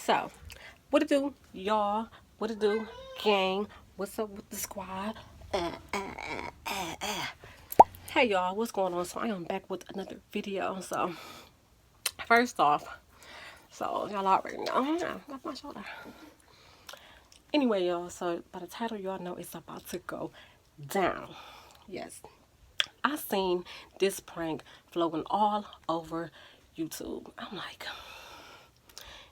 So, what it do, y'all? What it do, gang? What's up with the squad? Hey, y'all, what's going on? So, I am back with another video. So, first off, so y'all already know, that's my shoulder. Anyway, y'all, so by the title, y'all know it's about to go down. Yes, I seen this prank floating all over YouTube. I'm like,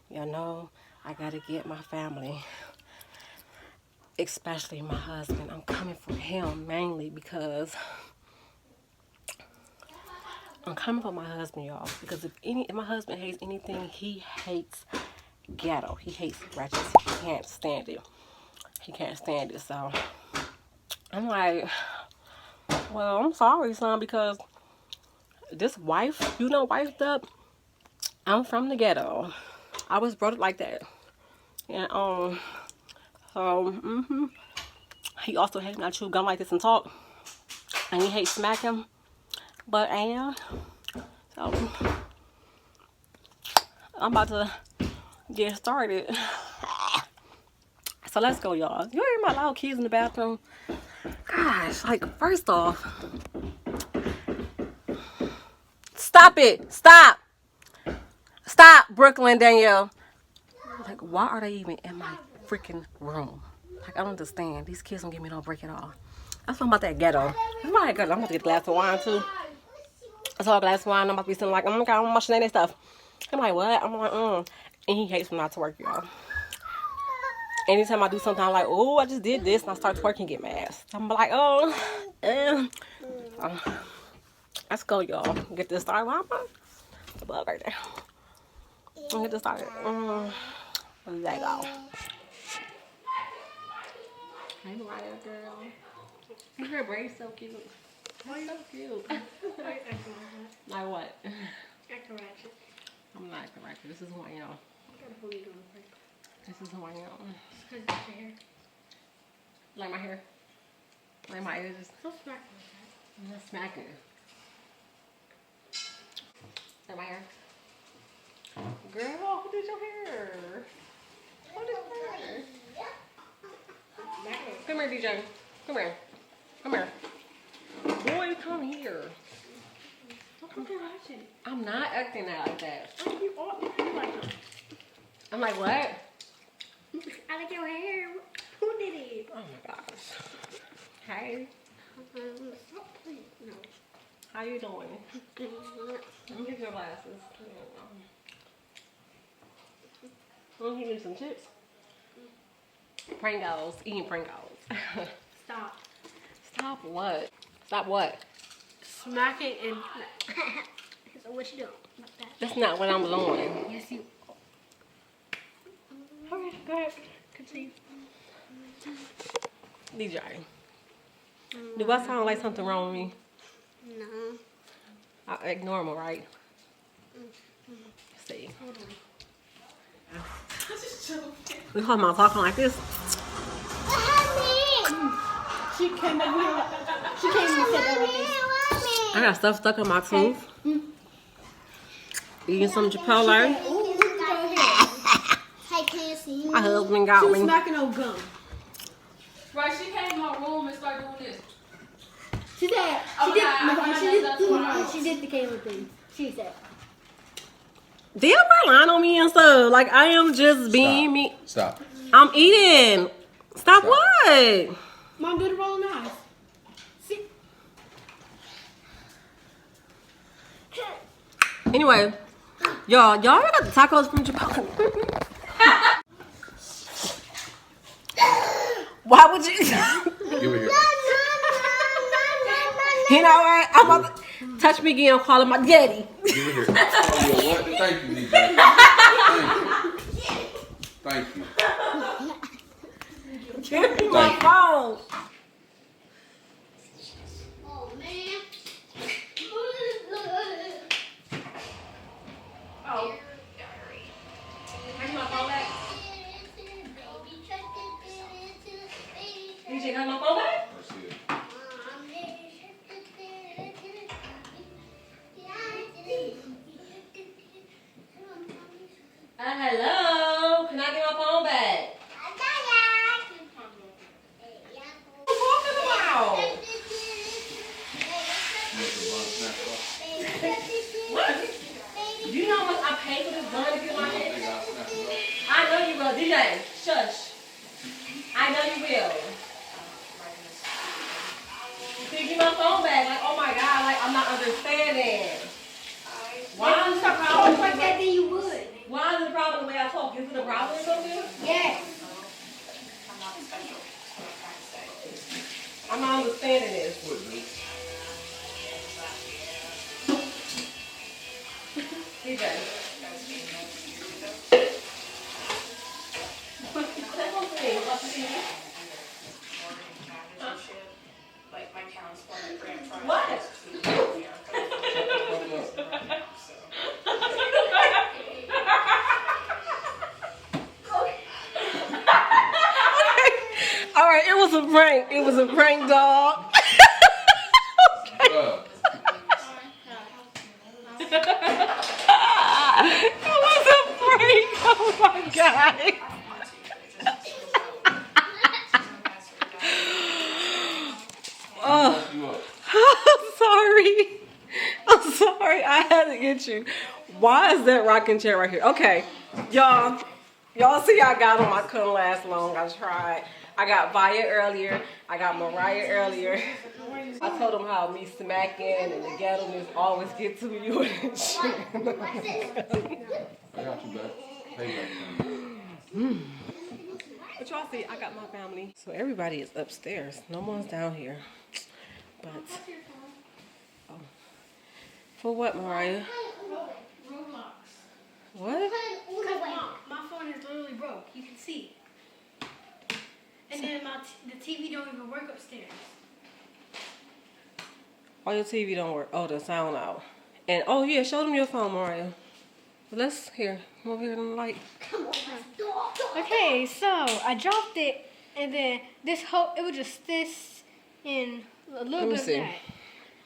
you know, I gotta get my family, especially my husband. I'm coming for him mainly because I'm coming for my husband, y'all. Because if my husband hates anything, he hates ghetto. He hates ratchet. He can't stand it. He can't stand it. So I'm like, well, I'm sorry, son, because this wife, wifed up. I'm from the ghetto. I was brought up like that. And he also hates when I chew gum like this and talk. And he hates smacking. But so I'm about to get started. So let's go, y'all. You hear my loud kids in the bathroom? Gosh, like, first off, stop it. Stop, Brooklyn, Danielle. Like, why are they even in my freaking room? Like, I don't understand. These kids don't give me no break at all. That's what I'm about that ghetto. I'm about to get a glass of wine, too. I saw a glass of wine. I'm about to be sitting like, oh my God, I'm watching that stuff. I'm like, what? I'm like, And he hates when I twerk, y'all. Anytime I do something, I'm like, oh, I just did this. And I start twerking and get mad. I'm like, let's go, y'all. Get this started. The bug right there. Get this started. Let go. Hey, Mariah, girl. Her braid's so cute. Why so cute? Like what? Acting ratchet. I'm not acting ratchet. This is who I am. This is who I am. Because it's your hair. Like my hair? Like my edges? Don't smack me like that. I'm not smacking. Like my hair? Girl, who did your hair? Who did your hair? Come here, DJ. Come here. Come here. Boy, come here. Don't come here ratchet. I'm not acting out like that. Oh, you are like that. I'm like, what? I like your hair. Who did it? Oh my gosh. Hey. No. How you doing? Let me get your glasses. Let me give you some chips. Pringles. Eating Pringles. Stop. Stop what? Stop what? Smacking and... So what you doing? Like that. That's not what I'm doing. Yes, you... Okay, go ahead. Continue. DJ. Do I sound like something wrong with me? No. I act normal, right? See. Hold on. We talking about talking like this? She came over here. She came and said that like this. I got stuff stuck in my tooth. Eating some Chipotle. Hey, can you see me? My husband got She was me. smacking on gum. Right, she came in my room and started doing this. She said, she did the Kayla thing. She said. Damn, I lying on me and stuff. Like, I am just being me. Stop. I'm eating. Stop what? Mom, do the rolling eyes. See? Anyway, y'all got the tacos from Chipotle. Why would you? Give it here. You know what? I'm about to touch me again, call him my daddy. Give it here. Oh, yeah, what? Thank you, DJ. Thank you. Give me my phone. Oh, man. Oh. Bring my phone back. DJ, got my phone back? That's it. Hello. DJ, shush. I know you will. See, give my phone back. Like, oh my God, like I'm not understanding. Why is the problem like that? Then you would. Why is the problem the way I talk? Is it a problem or something? Yes. I'm not understanding this. DJ. What? All right, it was a prank. It was a prank, dog. Yeah. It was a prank. Oh my God. Oh, You up. I'm sorry. I had to get you. Why is that rocking chair right here? Okay, y'all see I got them. I couldn't last long. I tried. I got Vaya earlier. I got Mariah earlier. I told them how me smacking and the ghetto-ness always get to you and shit. I got you back. Hey, back. But y'all see, I got my family. So everybody is upstairs. No one's down here. But, oh. For what, Mariah? Roblox. What? My phone is literally broke. You can see. And then the TV don't even work upstairs. Oh, your TV don't work. Oh, the sound out. And, oh yeah, show them your phone, Mariah. Let's, here, come over here in the light. Okay, so I dropped it, and then it was just this and a little bit of that.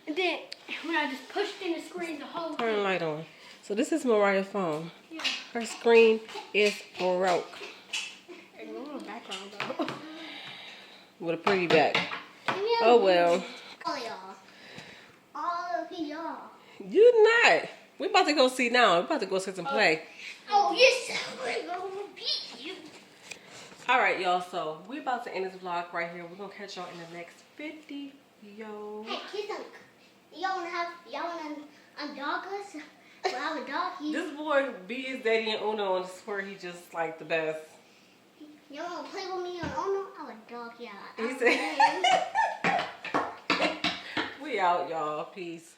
And then when I just pushed in the screen, the whole Turn the light on. So this is Mariah's phone. Yeah. Her screen is broke. Ignore the background though. With a pretty back. Oh well. All y'all. All of y'all. You're not. We're about to go see now. We're about to go sit and play. Oh, yes. We're going to beat you. Alright, y'all. So we're about to end this vlog right here. We're going to catch y'all in the next video. Hey, kids, y'all want to undog us? Well, I have a dog here. This boy B is Daddy and Uno, and I swear he just like the best. Y'all want to play with me on Uno? I have a dog, yeah. He said, we out, y'all. Peace.